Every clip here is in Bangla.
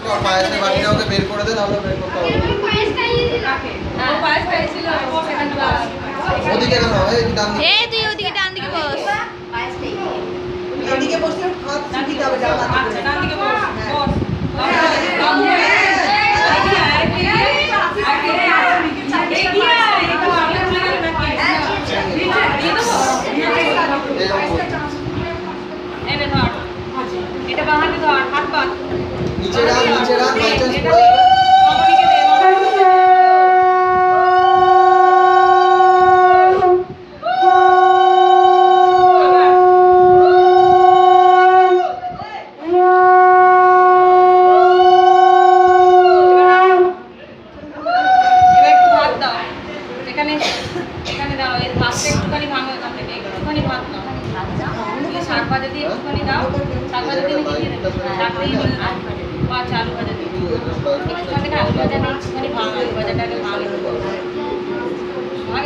और पायसের বাকিটা ওকে বের করে দে তাহলে বের করতে হবে পায়েসটাই রাখে ও পায়েসটাই ছিল সেকেন্ড ক্লাস ওদিকে কেন এই ডান দিকে এই তুই ওদিকে ডান দিকে বস পায়েসটাই এদিকে বসলে হাত দিতে হবে ডান হাতে। আচ্ছা ডান দিকে বস বস এটা বাহাতে ধর হাত পা নিচে রাখ বাই চান্স পড়ে যাবে মামনিকে দে এবার একটু ভাত দাও এখানে এখানে দাও এই ভাতটা একটুখানি ভাঙো এখান থেকে একটুখানি ভাত দাও শাক ভাজা দিয়ে একটুখানি দাও শাক ভাজা দিয়ে কি দিয়ে দেবে শাক দিয়ে দিলে দাও বা আলু ভাজা দিয়ে একটুখানি থেকে আলু ভাজা নেই একটুখানি ভাঙ আলু ভাজাটাকে ভাঙ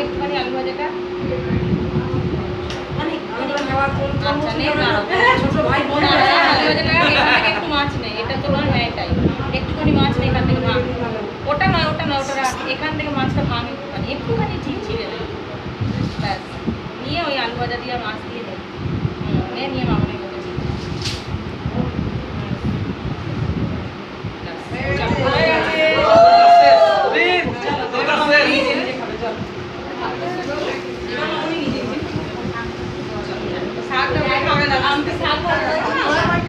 একটুখানি আলু ভাজাটা আচ্ছা নেই ছোট ভাই বোন আলু ভাজাটা এখান থেকে একটু মাছ নেই এটা তো নয় এটাই একটুখানি মাছ নেই এখান থেকে ভাঙ ওটা নয় ওটা রাখ এখান থেকে মাছটা ভাঙ একটুখানি ছিঁড়ে দেয় ব্যাস নিয়ে ওই আলু ভাজা দিয়ে মাছ দিয়ে দেয় নিয়ে মামনি